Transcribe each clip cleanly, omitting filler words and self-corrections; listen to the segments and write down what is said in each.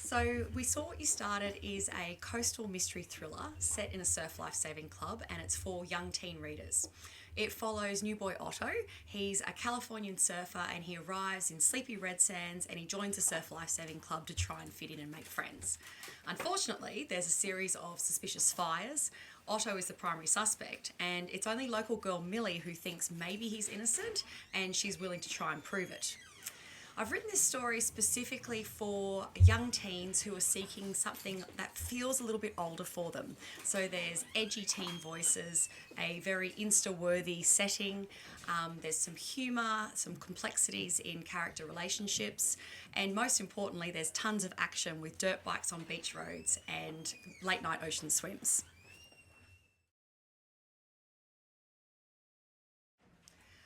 So We Saw What You Started is a coastal mystery thriller set in a surf lifesaving club, and it's for young teen readers. It follows new boy Otto. He's a Californian surfer and he arrives in sleepy red sands and he joins a surf lifesaving club to try and fit in and make friends. Unfortunately, there's a series of suspicious fires. Otto is the primary suspect, and it's only local girl Millie who thinks maybe he's innocent, and she's willing to try and prove it. I've written this story specifically for young teens who are seeking something that feels a little bit older for them. So there's edgy teen voices, a very Insta-worthy setting, there's some humour, some complexities in character relationships, and most importantly, there's tons of action with dirt bikes on beach roads and late night ocean swims.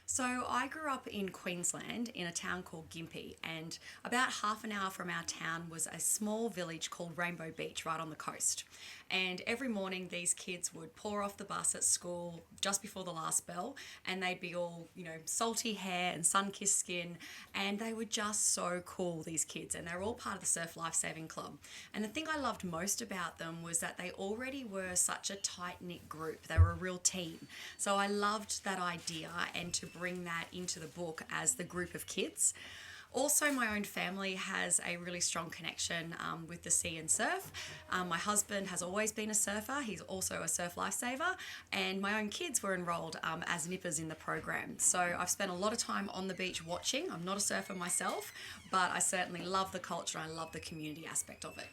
So I grew up in Queensland in a town called Gympie, and about half an hour from our town was a small village called Rainbow Beach right on the coast. And every morning these kids would pour off the bus at school just before the last bell, and they'd be all, salty hair and sun-kissed skin, and they were just so cool, these kids, and they were all part of the Surf Lifesaving Club. And the thing I loved most about them was that they already were such a tight-knit group. They were a real team. So I loved that idea and to bring that into the book as the group of kids. Also, my own family has a really strong connection with the sea and surf. My husband has always been a surfer. He's also a surf lifesaver, and my own kids were enrolled as nippers in the program. So I've spent a lot of time on the beach watching. I'm not a surfer myself, but I certainly love the culture and I love the community aspect of it.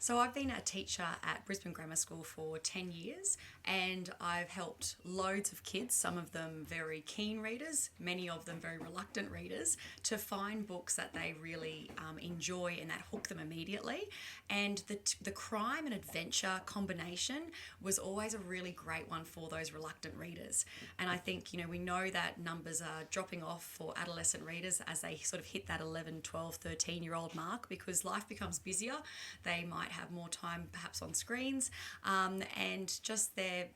So I've been a teacher at Brisbane Grammar School for 10 years, and I've helped loads of kids, some of them very keen readers, many of them very reluctant readers, to find books that they really enjoy and that hook them immediately. And the crime and adventure combination was always a really great one for those reluctant readers. And I think, we know that numbers are dropping off for adolescent readers as they sort of hit that 11, 12, 13-year-old mark, because life becomes busier. They might have more time perhaps on screens, and just their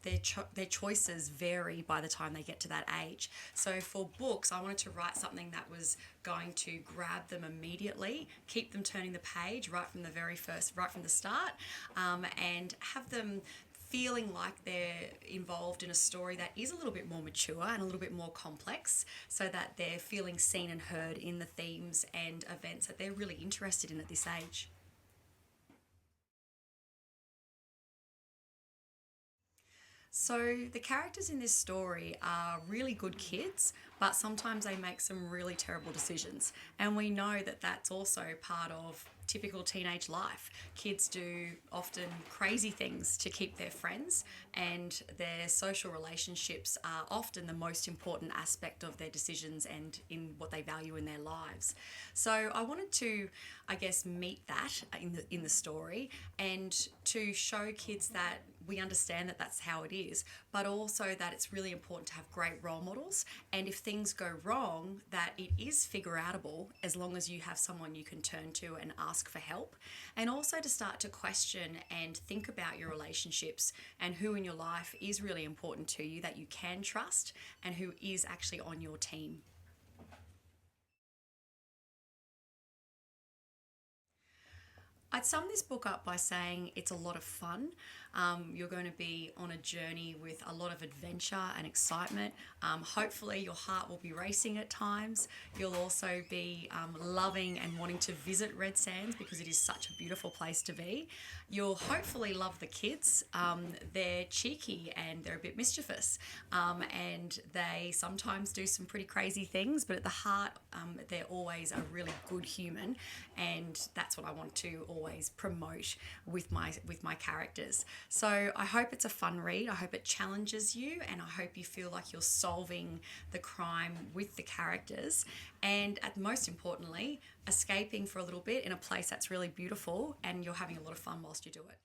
choices vary by the time they get to that age. So for books, I wanted to write something that was going to grab them immediately, keep them turning the page right from the start, and have them feeling like they're involved in a story that is a little bit more mature and a little bit more complex, so that they're feeling seen and heard in the themes and events that they're really interested in at this age. So the characters in this story are really good kids, but sometimes they make some really terrible decisions. And we know that that's also part of typical teenage life. Kids do often crazy things to keep their friends, and their social relationships are often the most important aspect of their decisions and in what they value in their lives. So I wanted to, meet that in the story, and to show kids that we understand that that's how it is, but also that it's really important to have great role models. And if things go wrong, that it is figure outable as long as you have someone you can turn to and ask for help. And also to start to question and think about your relationships and who in your life is really important to you that you can trust and who is actually on your team. I'd sum this book up by saying it's a lot of fun. You're going to be on a journey with a lot of adventure and excitement. Hopefully your heart will be racing at times. You'll also be loving and wanting to visit Red Sands because it is such a beautiful place to be. You'll hopefully love the kids. They're cheeky and they're a bit mischievous, and they sometimes do some pretty crazy things, but at the heart they're always a really good human, and that's what I want to always promote with my characters. So I hope it's a fun read. I hope it challenges you, and I hope you feel like you're solving the crime with the characters, and most importantly, escaping for a little bit in a place that's really beautiful, and you're having a lot of fun whilst you do it.